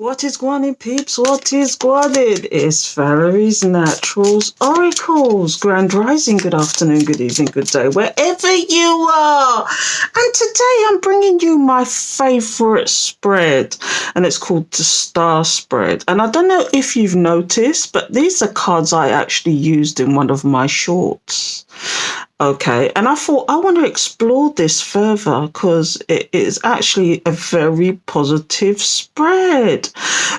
What is going on, peeps? What is going on? It's Valerie's Naturals Oracles. Grand Rising, good afternoon, good evening, good day, wherever you are. And today I'm bringing you my favourite spread, and it's called the Star Spread. And I don't know if you've noticed, but these are cards I actually used in one of my shorts. Okay, and I thought I want to explore this further because it is actually a very positive spread.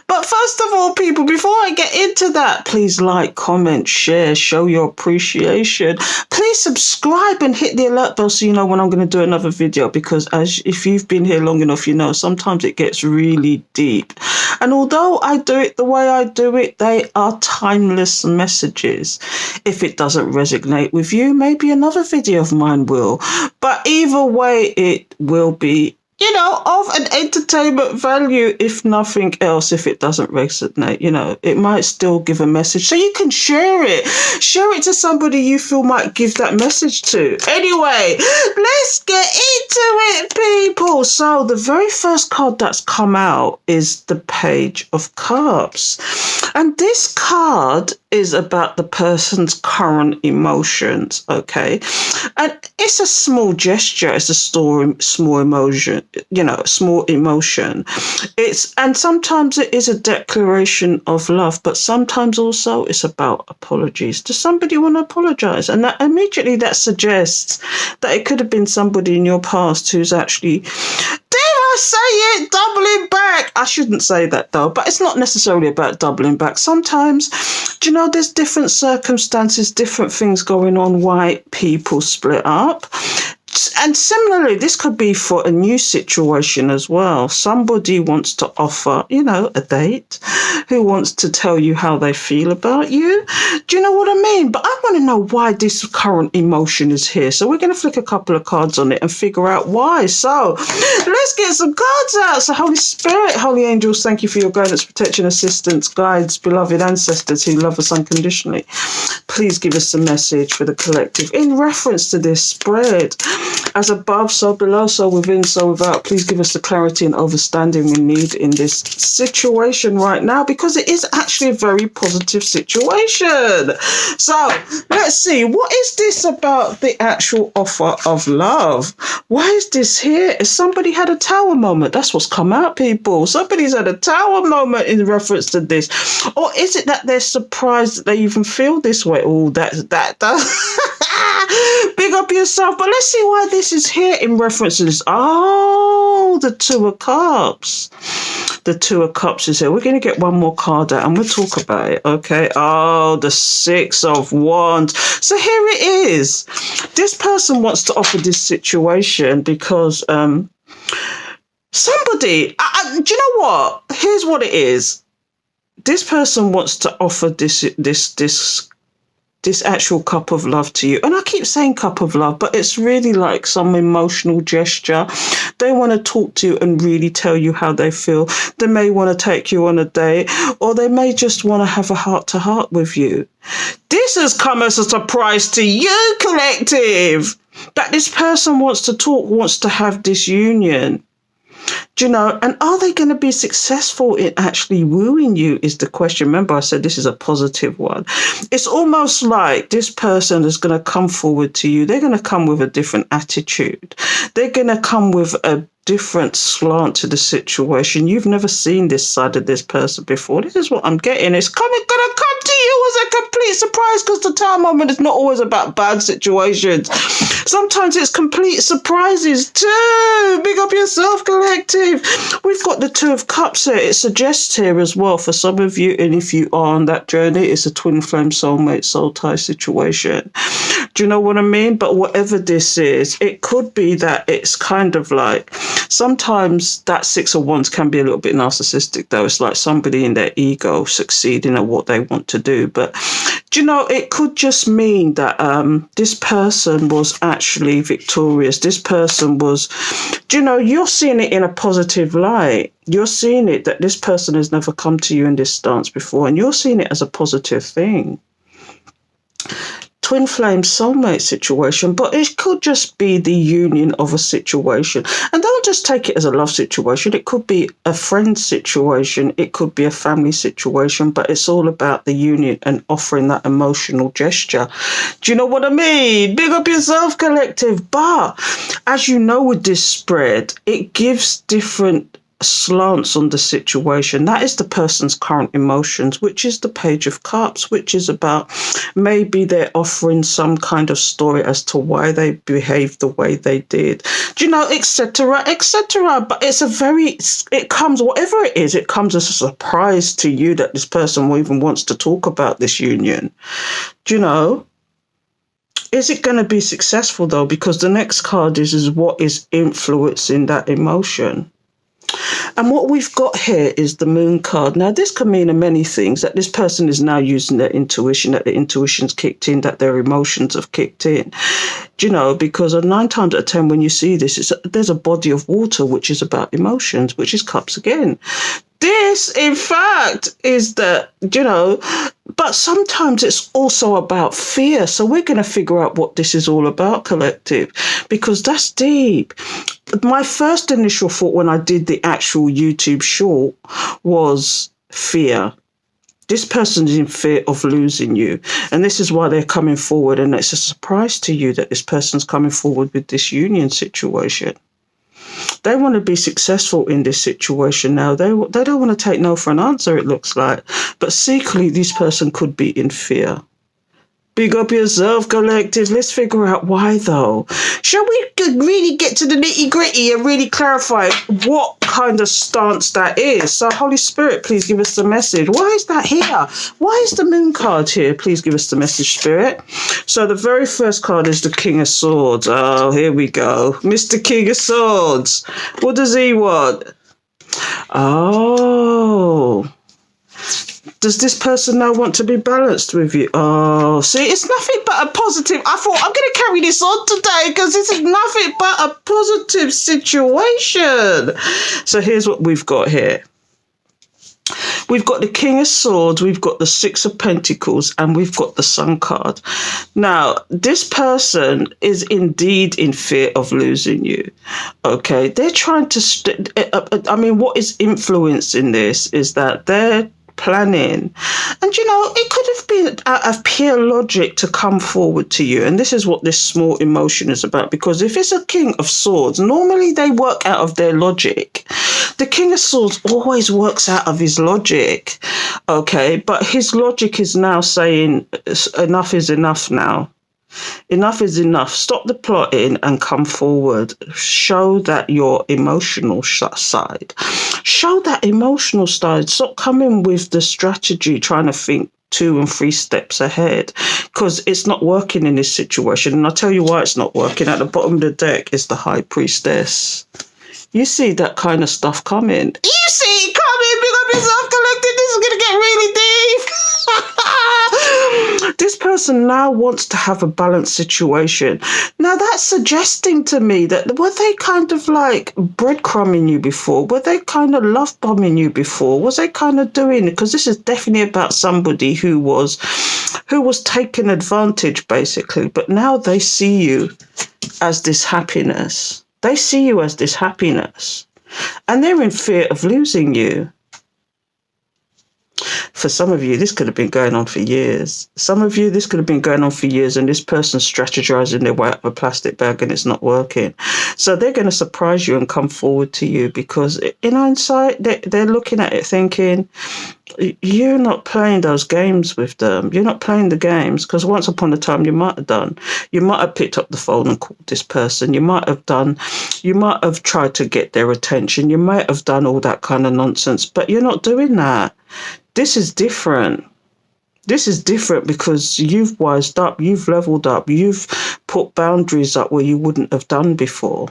But first of all, people, before I get into that, please like, comment, share, show your appreciation. Please subscribe and hit the alert bell so you know when I'm going to do another video, because if you've been here long enough, you know sometimes it gets really deep. And although I do it the way I do it, they are timeless messages. If it doesn't resonate with you, maybe another video of mine will. But either way, it will be, of an entertainment value, if nothing else. If it doesn't resonate, it might still give a message. So you can share it. Share it to somebody you feel might give that message to. Anyway, let's get into it, people. So the very first card that's come out is the Page of Cups. And this card is about the person's current emotions, okay? And it's a small gesture, it's a small emotion, small emotion. And sometimes it is a declaration of love, but sometimes also it's about apologies. Does somebody want to apologize? And that immediately that suggests that it could have been somebody in your past who's actually, dare I say it, doubling back. I shouldn't say that though, but it's not necessarily about doubling back. Sometimes, there's different circumstances, different things going on why people split up. And similarly, this could be for a new situation as well. Somebody wants to offer, a date, who wants to tell you how they feel about you. Do you know what I mean? But I want to know why this current emotion is here. So we're going to flick a couple of cards on it and figure out why. So let's get some cards out. So Holy Spirit, Holy Angels, thank you for your guidance, protection, assistance, guides, beloved ancestors who love us unconditionally. Please give us a message for the collective in reference to this spread. As above, so below, so within, so without. Please give us the clarity and understanding we need in this situation right now, because it is actually a very positive situation. So let's see, what is this about the actual offer of love? Why is this here? Has somebody had a tower moment? That's what's come out, people. Somebody's had a tower moment in reference to this. Or is it that they're surprised that they even feel this way? Oh, that. Big up yourself. But let's see why this is here in reference to this. Oh, the Two of Cups. The Two of Cups is here. We're going to get one more card out and we'll talk about it, okay? Oh, the Six of Wands. So here it is. This person wants to offer this situation because somebody, do you know what? Here's what it is. This person wants to offer this actual cup of love to you. And I keep saying cup of love, but it's really like some emotional gesture. They want to talk to you and really tell you how they feel. They may want to take you on a date, or they may just want to have a heart-to-heart with you. This has come as a surprise to you, collective, that this person wants to talk, wants to have this union. And are they going to be successful in actually wooing you is the question. Remember, I said this is a positive one. It's almost like this person is going to come forward to you. They're going to come with a different attitude. They're going to come with a different slant to the situation. You've never seen this side of this person before. This is what I'm getting. It's going to come to you as a complete surprise, because the tower moment is not always about bad situations. Sometimes it's complete surprises too. Big up yourself, collective. We've got the Two of Cups here. It suggests here as well for some of you, and if you are on that journey, it's a twin flame soulmate soul tie situation. Do you know what I mean? But whatever this is, it could be that it's kind of like, sometimes that Six of Wands can be a little bit narcissistic though. It's like somebody in their ego succeeding at what they want to do. But it could just mean that this person was actually victorious. This person was, you're seeing it in a positive light. You're seeing it that this person has never come to you in this stance before, and you're seeing it as a positive thing. twin flame soulmate situation, but it could just be the union of a situation. And don't just take it as a love situation. It could be a friend situation. It could be a family situation, but it's all about the union and offering that emotional gesture. Do you know what I mean? Big up yourself, collective. But as you know, with this spread, it gives different slants on the situation. That is the person's current emotions, which is the Page of Cups, which is about maybe they're offering some kind of story as to why they behaved the way they did, do you know, etc., etc. But it comes, whatever it is, it comes as a surprise to you that this person even wants to talk about this union. Do you know? Is it going to be successful though? Because the next card is what is influencing that emotion. And what we've got here is the Moon card. Now, this can mean many things, that this person is now using their intuition, that their intuition's kicked in, that their emotions have kicked in. Do you know, because 9 times out of 10, when you see this, there's a body of water, which is about emotions, which is cups again. This, in fact, is that, you know, but sometimes it's also about fear. So we're going to figure out what this is all about, collective, because that's deep. My first initial thought when I did the actual YouTube short was fear. This person is in fear of losing you. And this is why they're coming forward. And it's a surprise to you that this person's coming forward with this union situation. They want to be successful in this situation now. They don't want to take no for an answer, it looks like. But secretly, this person could be in fear. Big up yourself, collective. Let's figure out why, though. Shall we really get to the nitty-gritty and really clarify what kind of stance that is? So, Holy Spirit, please give us the message. Why is that here? Why is the Moon card here? Please give us the message, Spirit. So, the very first card is the King of Swords. Oh, here we go. Mr. King of Swords. What does he want? Oh... Does this person now want to be balanced with you? Oh, see, it's nothing but a positive. I thought I'm going to carry this on today because this is nothing but a positive situation. So here's what we've got here. We've got the King of Swords, we've got the Six of Pentacles, and we've got the Sun card. Now, this person is indeed in fear of losing you. Okay, they're trying to... what is influencing this is that they're planning, and you know, it could have been out of pure logic to come forward to you, and this is what this small emotion is about, because if it's a King of Swords, normally they work out of their logic. The King of Swords always works out of his logic, okay, but his logic is now saying enough is enough now. Enough is enough. Stop the plotting and come forward. Show that your emotional side. Show that emotional side. Stop coming with the strategy, trying to think 2 and 3 steps ahead, because it's not working in this situation. And I'll tell you why it's not working. At the bottom of the deck is the High Priestess. You see that kind of stuff coming. You see it coming. Big up yourself, collective. This is going to get really deep. This person now wants to have a balanced situation. Now, that's suggesting to me that were they kind of like breadcrumbing you before? Were they kind of love bombing you before? Was they kind of doing it? Because this is definitely about somebody who was taking advantage, basically. But now they see you as this happiness. They see you as this happiness. And they're in fear of losing you. For some of you, this could have been going on for years. Some of you, this could have been going on for years, and this person's strategizing their way out of a plastic bag and it's not working. So they're going to surprise you and come forward to you, because in hindsight, they're looking at it thinking, you're not playing those games with them. You're not playing the games, because once upon a time you might have done. You might have picked up the phone and called this person. You might have tried to get their attention. You might have done all that kind of nonsense, but you're not doing that. This is different. This is different because you've wised up, you've leveled up, you've put boundaries up where you wouldn't have done before.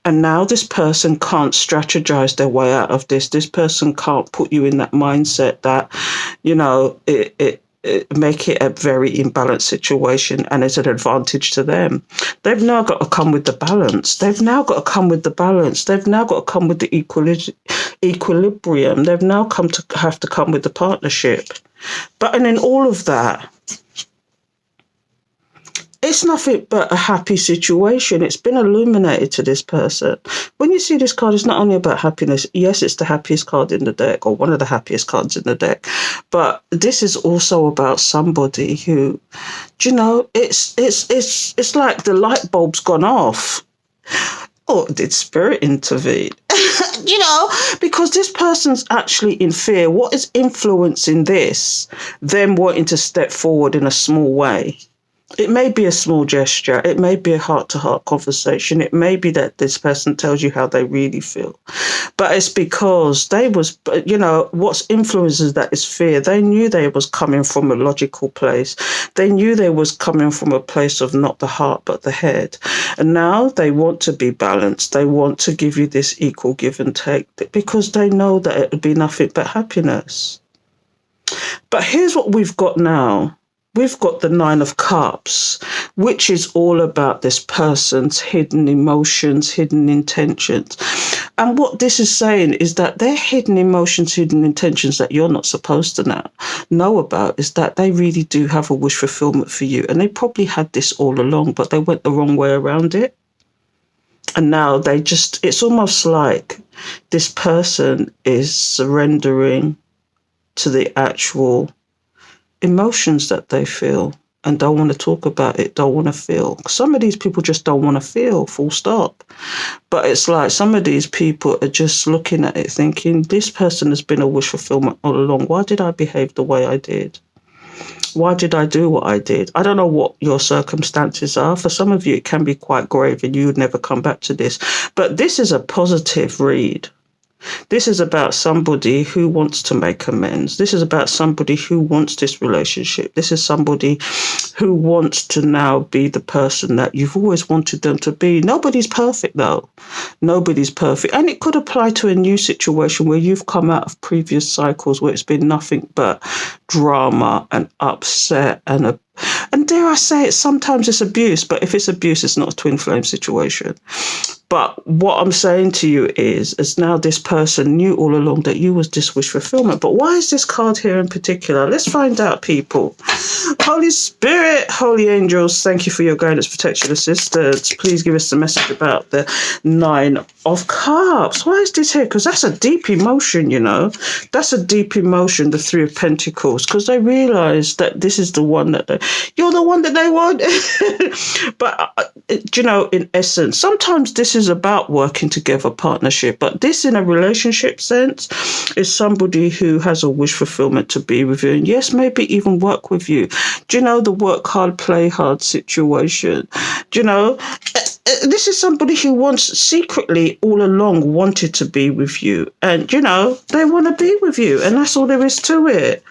And now this person can't strategize their way out of this. This person can't put you in that mindset that, you know, it make it a very imbalanced situation and it's an advantage to them. They've now got to come with the balance. They've now got to come with the balance. They've now got to come with the equilibrium. They've now have to come with the partnership. But and in all of that, It's nothing but a happy situation. It's been illuminated to this person. When you see this card, it's not only about happiness. Yes, it's the happiest card in the deck, or one of the happiest cards in the deck. But this is also about somebody who, it's like the light bulb's gone off. Or did spirit intervene? Because this person's actually in fear. What is influencing this? Them wanting to step forward in a small way. It may be a small gesture. It may be a heart-to-heart conversation. It may be that this person tells you how they really feel. But it's because what's influences that is fear. They knew they was coming from a logical place. They knew they was coming from a place of not the heart, but the head. And now they want to be balanced. They want to give you this equal give and take because they know that it would be nothing but happiness. But here's what we've got now. We've got the Nine of Cups, which is all about this person's hidden emotions, hidden intentions. And what this is saying is that their hidden emotions, hidden intentions that you're not supposed to know about is that they really do have a wish fulfillment for you. And they probably had this all along, but they went the wrong way around it. And now it's almost like this person is surrendering to the actual emotions that they feel and don't want to talk about it, don't want to feel. Some of these people just don't want to feel, full stop. But it's like some of these people are just looking at it thinking, this person has been a wish fulfillment all along. Why did I behave the way I did? Why did I do what I did? I don't know what your circumstances are. For some of you, it can be quite grave and you would never come back to this. But this is a positive read. This is about somebody who wants to make amends. This is about somebody who wants this relationship. This is somebody who wants to now be the person that you've always wanted them to be. Nobody's perfect, though. Nobody's perfect. And it could apply to a new situation where you've come out of previous cycles where it's been nothing but drama and upset and dare I say it, sometimes it's abuse. But if it's abuse, it's not a twin flame situation. But what I'm saying to you is now this person knew all along that you was this wish fulfillment. But why is this card here in particular? Let's find out, people. Holy Spirit, holy angels, thank you for your guidance, protection, assistance. Please give us the message about the Nine of Cups. Why is this here? Because that's a deep emotion, That's a deep emotion, the Three of Pentacles, because they realize that this is the one that you're the one that they want. But, in essence, sometimes this is about working together, partnership, but this in a relationship sense is somebody who has a wish fulfillment to be with you and yes, maybe even work with you. Do you know the work hard, play hard situation? Do you know, this is somebody who wants secretly all along wanted to be with you and, they want to be with you and that's all there is to it.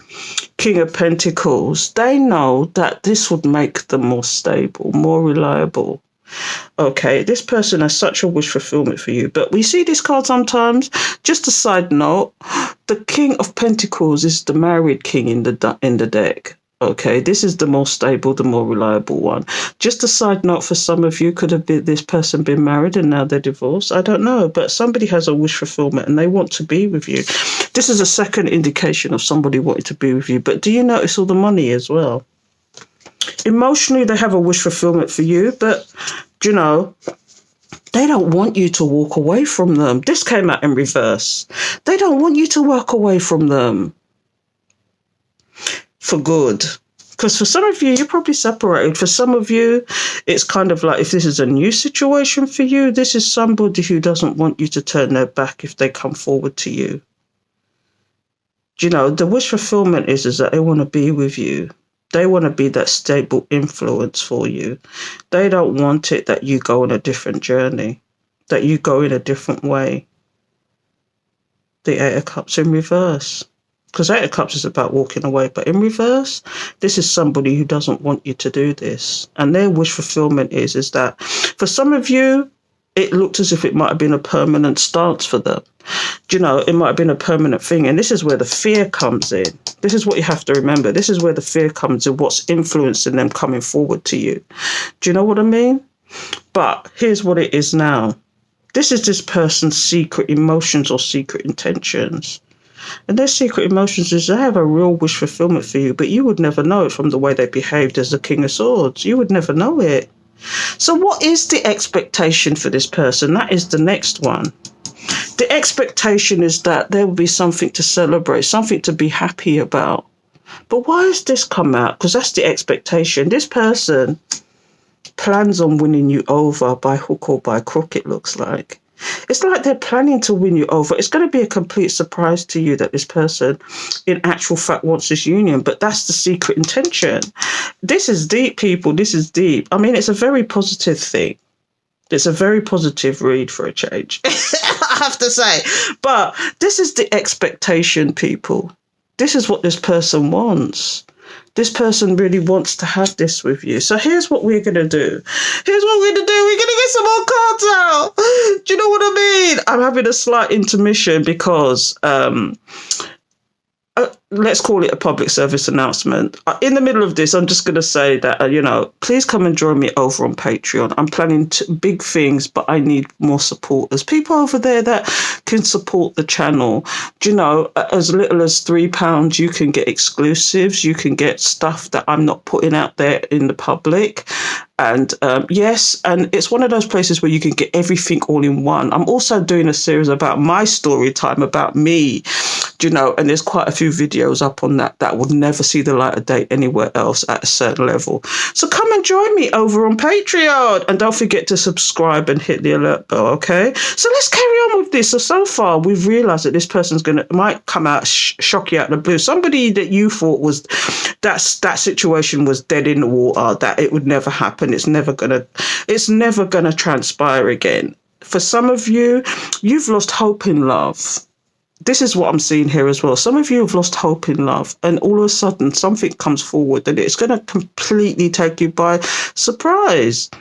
King of Pentacles, they know that this would make them more stable, more reliable. Okay, this person has such a wish fulfillment for you. But we see this card sometimes. Just a side note, the King of Pentacles is the married king in the deck. Okay, this is the more stable, the more reliable one. Just a side note for some of you, could have been this person been married and now they're divorced. I don't know, but somebody has a wish fulfillment and they want to be with you. This is a second indication of somebody wanting to be with you. But do you notice all the money as well? Emotionally, they have a wish fulfillment for you, but, they don't want you to walk away from them. This came out in reverse. They don't want you to walk away from them for good. Because for some of you, you're probably separated. For some of you, it's kind of like if this is a new situation for you, this is somebody who doesn't want you to turn their back if they come forward to you. The wish fulfillment is that they want to be with you. They want to be that stable influence for you. They don't want it that you go on a different journey, that you go in a different way. The Eight of Cups in reverse. Because Eight of Cups is about walking away. But in reverse, this is somebody who doesn't want you to do this. And their wish fulfillment is that for some of you, it looked as if it might have been a permanent stance for them. It might have been a permanent thing. And this is where the fear comes in. This is what you have to remember. This is where the fear comes in, what's influencing them coming forward to you. Do you know what I mean? But here's what it is now. This is this person's secret emotions or secret intentions. And their secret emotions is they have a real wish fulfillment for you, but you would never know it from the way they behaved as the King of Swords. You would never know it. So what is the expectation for this person? That is the next one. The expectation is that there will be something to celebrate, something to be happy about. But why has this come out? Because that's the expectation. This person plans on winning you over by hook or by crook, it looks like. It's like they're planning to win you over. It's going to be a complete surprise to you that this person, in actual fact, wants this union. But that's the secret intention. This is deep, people. This is deep. I mean, it's a very positive thing. It's a very positive read for a change, I have to say. But this is the expectation, people. This is what this person wants. This person really wants to have this with you. So here's what we're going to do. Here's what we're going to do. We're going to get some more cards out. Do you know what I mean? I'm having a slight intermission because let's call it a public service announcement. In the middle of this, I'm just going to say that, please come and join me over on Patreon. I'm planning big things, but I need more supporters. People over there that can support the channel. Do you know, as little as £3, you can get exclusives. You can get stuff that I'm not putting out there in the public. And yes, and it's one of those places where you can get everything all in one. I'm also doing a series about my story time, about me, and there's quite a few videos up on that would never see the light of day anywhere else at a certain level. So come and join me over on Patreon, and don't forget to subscribe and hit the alert bell, okay? So let's carry on with this. So far, we've realised that this person's might come out, shock you out of the blue. Somebody that you thought was, that situation was dead in the water, that it would never happen. It's never gonna transpire again. For some of you, you've lost hope in love. This is what I'm seeing here as well. Some of you have lost hope in love, and all of a sudden something comes forward and it's going to completely take you by surprise.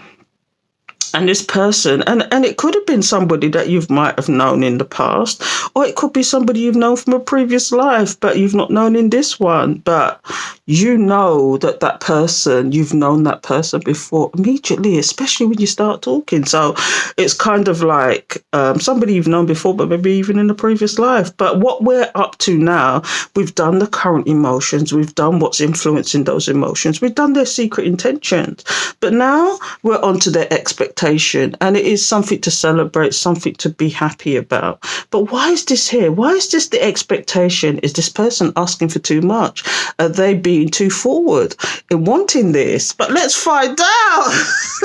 And this person, and it could have been somebody that you might have known in the past, or it could be somebody you've known from a previous life, but you've not known in this one. But you know that person, you've known that person before immediately, especially when you start talking. So it's kind of like somebody you've known before, but maybe even in a previous life. But what we're up to now, we've done the current emotions, we've done what's influencing those emotions, we've done their secret intentions. But now we're on to their expectations. And it is something to celebrate, something to be happy about. But why is this here? Why is this the expectation? Is this person asking for too much? Are they being too forward in wanting this? But let's find out.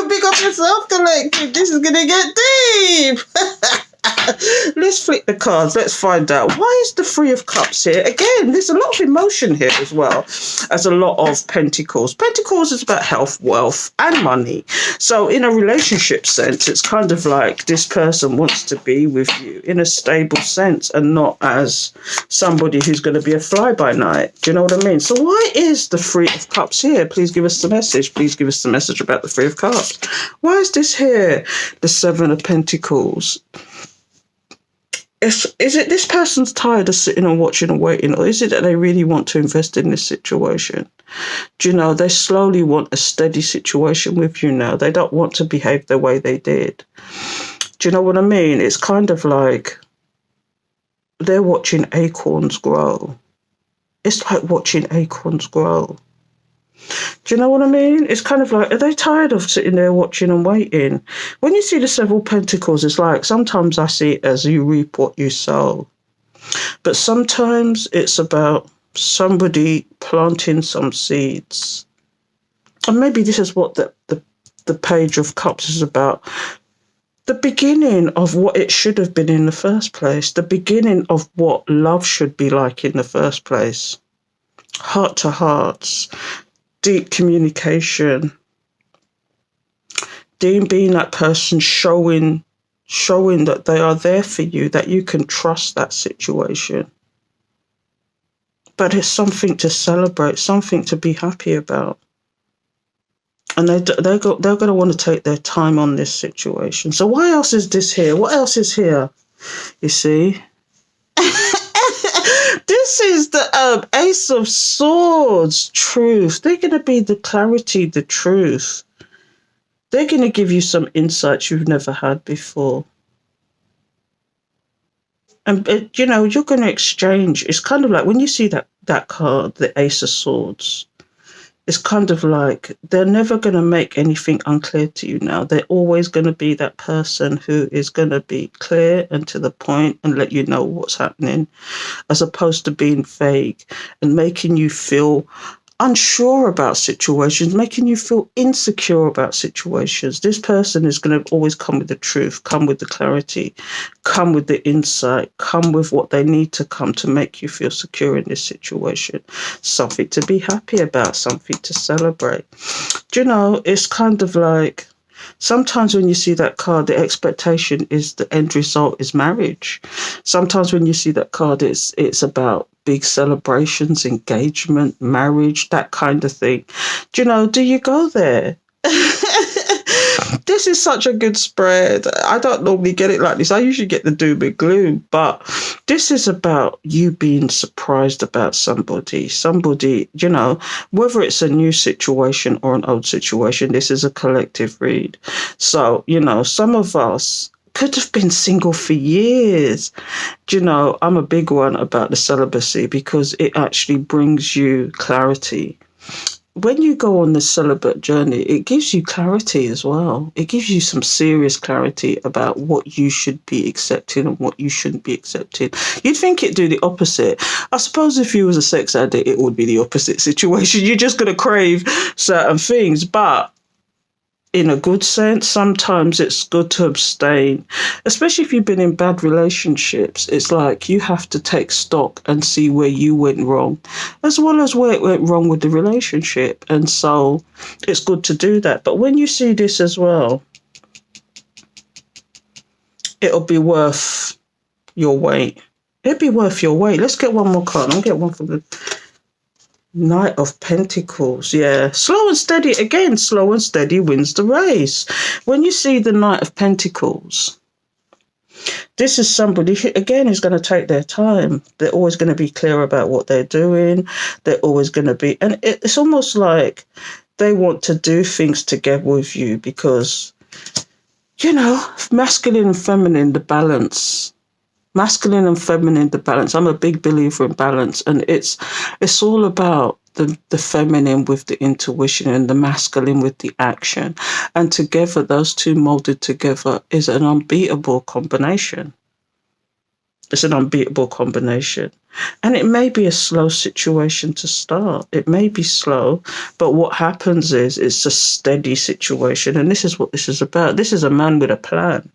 Big up yourself, collective. This is going to get deep. Let's flick the cards. Let's find out. Why is the Three of Cups here? Again, there's a lot of emotion here as well as a lot of Pentacles. Pentacles is about health, wealth, and money. So in a relationship sense, it's kind of like this person wants to be with you in a stable sense and not as somebody who's going to be a fly-by-night. Do you know what I mean? So why is the Three of Cups here? Please give us the message. Please give us the message about the Three of Cups. Why is this here? The Seven of Pentacles. Is it this person's tired of sitting and watching and waiting, or is it that they really want to invest in this situation? Do you know, they slowly want a steady situation with you now. They don't want to behave the way they did. Do you know what I mean? It's kind of like they're watching acorns grow. It's like watching acorns grow. Do you know what I mean? It's kind of like, are they tired of sitting there watching and waiting? When you see the Seven Pentacles, it's like, sometimes I see it as you reap what you sow. But sometimes it's about somebody planting some seeds. And maybe this is what the Page of Cups is about. The beginning of what it should have been in the first place. The beginning of what love should be like in the first place. Heart to hearts. Deep communication, being that person, showing that they are there for you, that you can trust that situation. But it's something to celebrate, something to be happy about. And they're going to want to take their time on this situation. So why else is this here? What else is here? You see? This is the Ace of Swords, truth. They're going to be the clarity, the truth. They're going to give you some insights you've never had before. And you know, you're going to exchange. It's kind of like when you see that card, the Ace of Swords. It's kind of like they're never going to make anything unclear to you now. They're always going to be that person who is going to be clear and to the point and let you know what's happening, as opposed to being vague and making you feel unsure about situations, making you feel insecure about situations. This person is going to always come with the truth, come with the clarity, come with the insight, come with what they need to come to make you feel secure in this situation. Something to be happy about, something to celebrate. Do you know, it's kind of like sometimes when you see that card, the expectation is the end result is marriage. Sometimes when you see that card, it's about big celebrations, engagement, marriage, that kind of thing. Do you know, do you go there? This is such a good spread. I don't normally get it like this. I usually get the doom and gloom, but this is about you being surprised about somebody, you know, whether it's a new situation or an old situation. This is a collective read. So, you know, some of us could have been single for years. Do you know, I'm a big one about the celibacy because it actually brings you clarity. When you go on the celibate journey, it gives you clarity as well. It gives you some serious clarity about what you should be accepting and what you shouldn't be accepting. You'd think it'd do the opposite. I suppose if you was a sex addict, it would be the opposite situation. You're just going to crave certain things. But in a good sense, sometimes it's good to abstain, especially if you've been in bad relationships. It's like you have to take stock and see where you went wrong, as well as where it went wrong with the relationship. And so it's good to do that. But when you see this as well, it'll be worth your wait. It'll be worth your wait. Let's get one more card. I'll get one for the Knight of Pentacles. Yeah, slow and steady. Again, slow and steady wins the race. When you see the Knight of Pentacles, this is somebody who, again, is going to take their time. They're always going to be clear about what they're doing. They're always going to be, and it's almost like they want to do things together with you because, you know, masculine and feminine, the balance. Masculine and feminine, the balance. I'm a big believer in balance, and it's all about the feminine with the intuition and the masculine with the action. And together, those two molded together is an unbeatable combination. It's an unbeatable combination. And it may be a slow situation to start. It may be slow, but what happens is it's a steady situation. And this is what this is about. This is a man with a plan.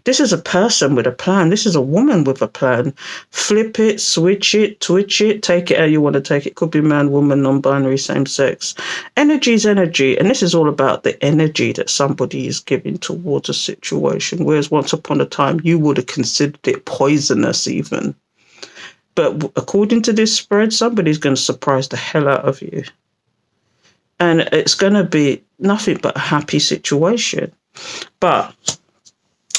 This is a person with a plan. This is a woman with a plan. Flip it, switch it, twitch it, take it how you want to take it. Could be man, woman, non-binary, same sex. Energy is energy. And this is all about the energy that somebody is giving towards a situation. Whereas once upon a time, you would have considered it poisonous even. But according to this spread, somebody's going to surprise the hell out of you. And it's going to be nothing but a happy situation. But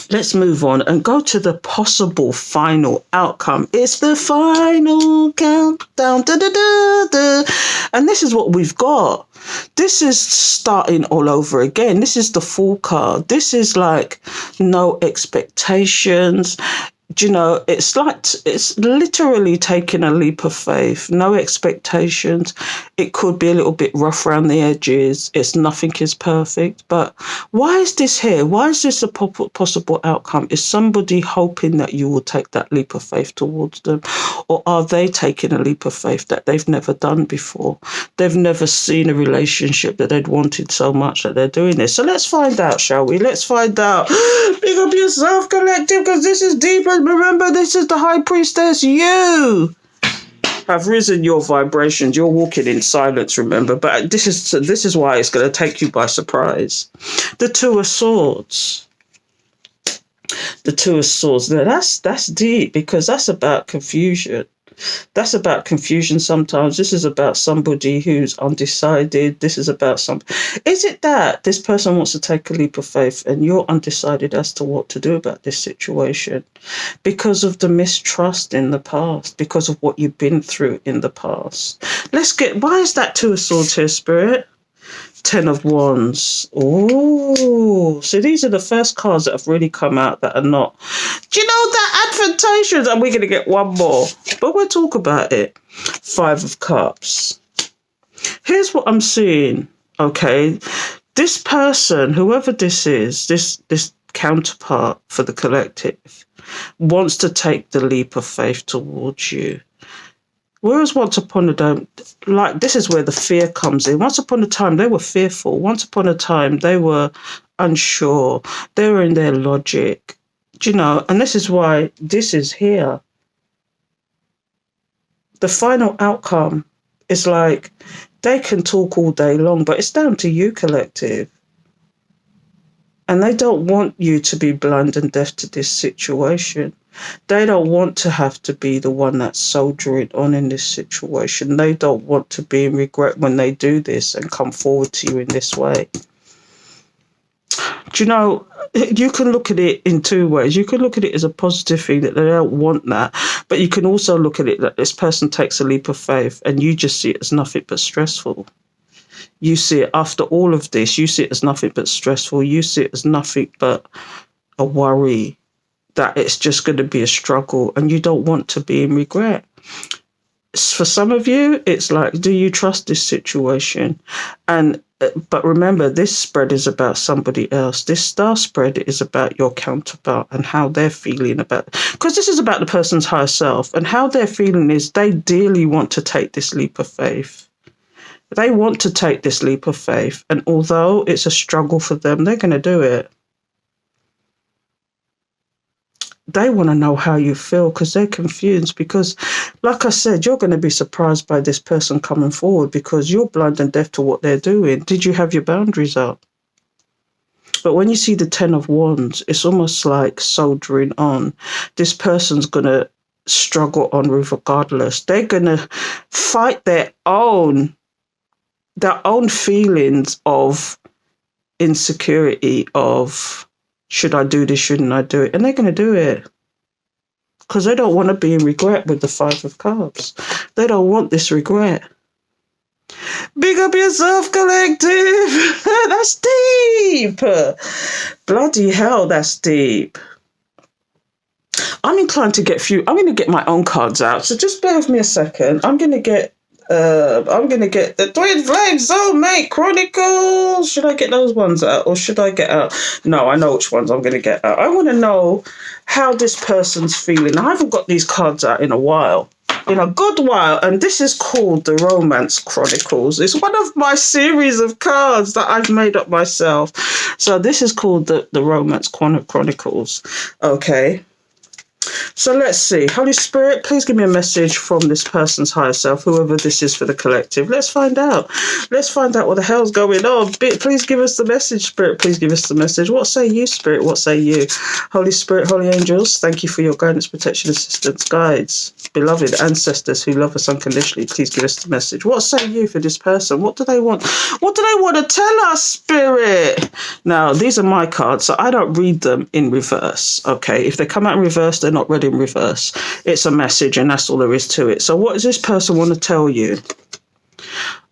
let's move on and go to the possible final outcome. It's the final countdown. Da, da, da, da. And this is what we've got. This is starting all over again. This is the Fool card. This is like no expectations. Do you know, it's literally taking a leap of faith, no expectations. It could be a little bit rough around the edges. Nothing is perfect. But why is this here? Why is this a possible outcome? Is somebody hoping that you will take that leap of faith towards them? Or are they taking a leap of faith that they've never done before? They've never seen a relationship that they'd wanted so much that they're doing this. So let's find out, shall we? Let's find out. Big up yourself, collective, because this is deeper. Remember, this is the High Priestess. You have risen your vibrations. You're walking in silence, remember. But this is why it's going to take you by surprise. The Two of Swords. The Two of Swords. Now, that's deep because that's about confusion. That's about confusion sometimes. This is about somebody who's undecided. This is about Is it that this person wants to take a leap of faith and you're undecided as to what to do about this situation because of the mistrust in the past, because of what you've been through in the past? Why is that Two of Swords here, Spirit? Ten of Wands. Oh, so these are the first cards that have really come out that are not, do you know, that advantageous? And we're going to get one more, but we'll talk about it. Five of Cups. Here's what I'm seeing, okay? This person, whoever this is, this counterpart for the collective, wants to take the leap of faith towards you. Whereas once upon a time, like, this is where the fear comes in. Once upon a time, they were fearful. Once upon a time, they were unsure. They were in their logic, do you know? And this is why this is here. The final outcome is like, they can talk all day long, but it's down to you, collective. And they don't want you to be blind and deaf to this situation. They don't want to have to be the one that's soldiering on in this situation. They don't want to be in regret when they do this and come forward to you in this way. Do you know, you can look at it in two ways. You can look at it as a positive thing that they don't want that, but you can also look at it that this person takes a leap of faith and you just see it as nothing but stressful. You see it, after all of this, you see it as nothing but stressful. You see it as nothing but a worry that it's just going to be a struggle and you don't want to be in regret. For some of you, it's like, do you trust this situation? But remember, this spread is about somebody else. This star spread is about your counterpart and how they're feeling about it. Because this is about the person's higher self, and how they're feeling is they dearly want to take this leap of faith. They want to take this leap of faith. And although it's a struggle for them, they're going to do it. They want to know how you feel because they're confused. Because, like I said, you're going to be surprised by this person coming forward because you're blind and deaf to what they're doing. Did you have your boundaries up? But when you see the Ten of Wands, it's almost like soldiering on. This person's going to struggle on regardless. They're going to fight their own feelings of insecurity, of should I do this, shouldn't I do it? And they're going to do it because they don't want to be in regret with the Five of Cups. They don't want this regret. Big up yourself, collective. That's deep. Bloody hell, that's deep. I'm inclined to get I'm going to get my own cards out. So just bear with me a second. I'm going to get the Twin Flame Soulmate Chronicles. Should I get those ones out or should I get out? No, I know which ones I'm going to get out. I want to know how this person's feeling. I haven't got these cards out in a while. In a good while. And this is called the Romance Chronicles. It's one of my series of cards that I've made up myself. So this is called the Romance Chronicles. Okay. So let's see. Holy Spirit, please give me a message from this person's higher self, whoever this is for the collective. Let's find out. Let's find out what the hell's going on. Please give us the message, Spirit. Please give us the message. What say you, Spirit? What say you? Holy Spirit, Holy Angels, thank you for your guidance, protection, assistance, guides. Beloved ancestors who love us unconditionally, please give us the message. What say you for this person? What do they want? What do they want to tell us, Spirit? Now, these are my cards, so I don't read them in reverse, okay? If they come out in reverse, they're not read in reverse. It's a message and that's all there is to it. So what does this person want to tell you?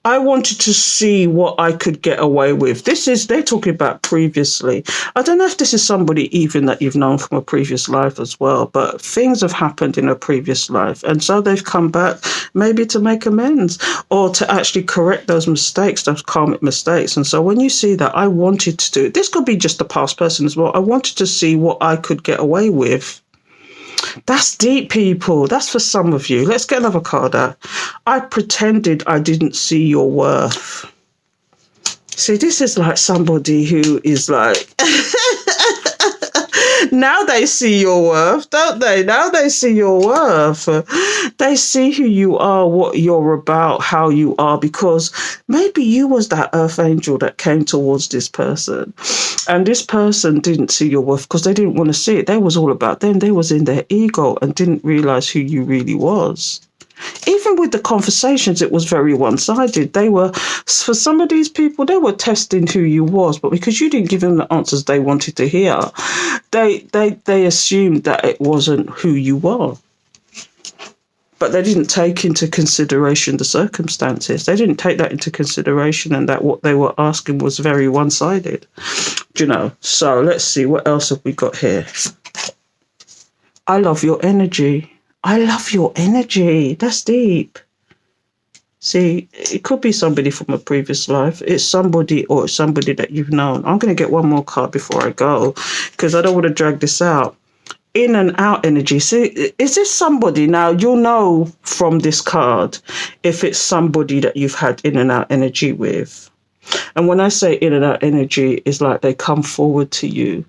I wanted to see what I could get away with. They're talking about previously. I don't know if this is somebody even that you've known from a previous life as well, but things have happened in a previous life. And so they've come back maybe to make amends or to actually correct those mistakes, those karmic mistakes. And so when you see that, I wanted to do it. This could be just a past person as well. I wanted to see what I could get away with. That's deep, people. That's for some of you. Let's get another card out. I pretended I didn't see your worth. See, this is like somebody who is like... Now they see your worth, don't they? Now they see your worth. They see who you are, what you're about, how you are, because maybe you was that earth angel that came towards this person. And this person didn't see your worth because they didn't want to see it. They was all about them. They was in their ego and didn't realize who you really was. Even with the conversations, it was very one-sided. They were, for some of these people, they were testing who you was, but because you didn't give them the answers they wanted to hear, they assumed that it wasn't who you were. But they didn't take into consideration the circumstances. They didn't take that into consideration, and that what they were asking was very one-sided. Do you know? So let's see, what else have we got here? I love your energy. I love your energy. That's deep. See, it could be somebody from a previous life. It's somebody or somebody that you've known. I'm going to get one more card before I go because I don't want to drag this out. In and out energy. See, is this somebody? Now, you'll know from this card if it's somebody that you've had in and out energy with. And when I say in and out energy, it's like they come forward to you.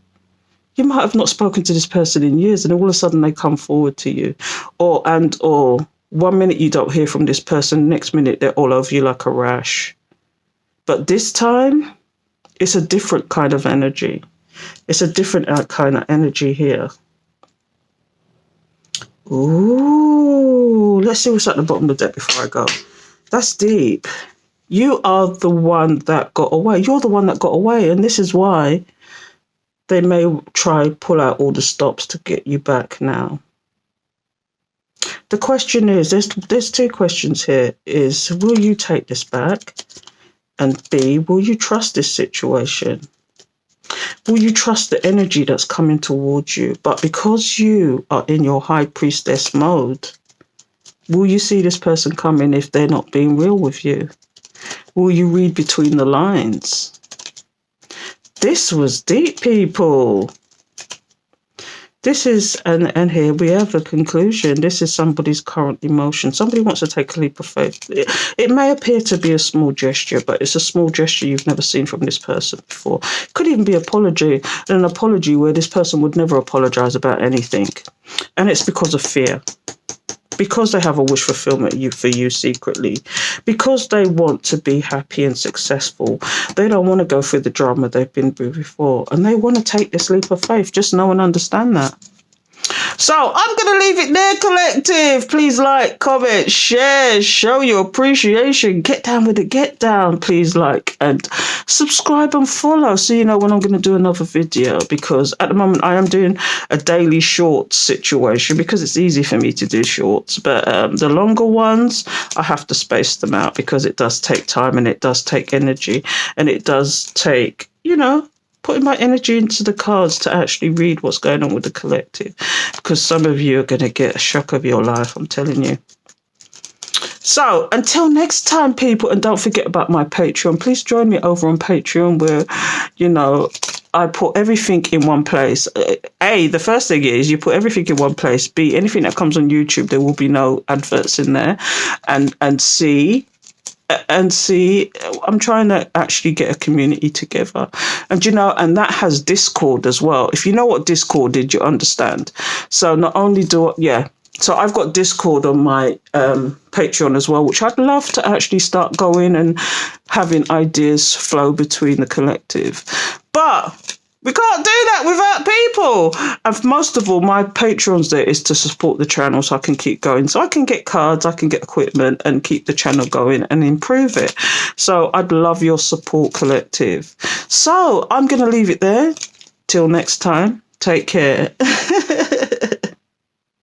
You might have not spoken to this person in years, and all of a sudden they come forward to you. Or 1 minute you don't hear from this person, next minute they're all over you like a rash. But this time, it's a different kind of energy. It's a different kind of energy here. Ooh, let's see what's at the bottom of the deck before I go. That's deep. You are the one that got away. You're the one that got away, and this is why they may try pull out all the stops to get you back now. The question is, there's two questions here. Is, will you take this back? And B, will you trust this situation? Will you trust the energy that's coming towards you? But because you are in your high priestess mode, will you see this person coming if they're not being real with you? Will you read between the lines? This was deep, people. This is, and here we have a conclusion. This is somebody's current emotion. Somebody wants to take a leap of faith. It may appear to be a small gesture, but it's a small gesture you've never seen from this person before. It could even be an apology where this person would never apologize about anything. And it's because of fear. Because they have a wish fulfillment for you secretly. Because they want to be happy and successful. They don't want to go through the drama they've been through before. And they want to take this leap of faith. Just know and understand that. So I'm going to leave it there, collective. Please like, comment, share, show your appreciation. Get down with it. Get down. Please like and subscribe and follow so you know when I'm going to do another video, because at the moment I am doing a daily short situation because it's easy for me to do shorts. But the longer ones, I have to space them out because it does take time and it does take energy and it does take, putting my energy into the cards to actually read what's going on with the collective, because some of you are going to get a shock of your life, I'm telling you. So until next time, people, and don't forget about my Patreon. Please join me over on Patreon where, I put everything in one place. A, the first thing is you put everything in one place. B, anything that comes on YouTube, there will be no adverts in there. And C, I'm trying to actually get a community together. And, and that has Discord as well. If you know what Discord is, you understand. So not only so I've got Discord on my Patreon as well, which I'd love to actually start going and having ideas flow between the collective. But we can't do that without people. And most of all, my Patreon's there is to support the channel so I can keep going. So I can get cards, I can get equipment and keep the channel going and improve it. So I'd love your support, collective. So I'm going to leave it there. Till next time. Take care.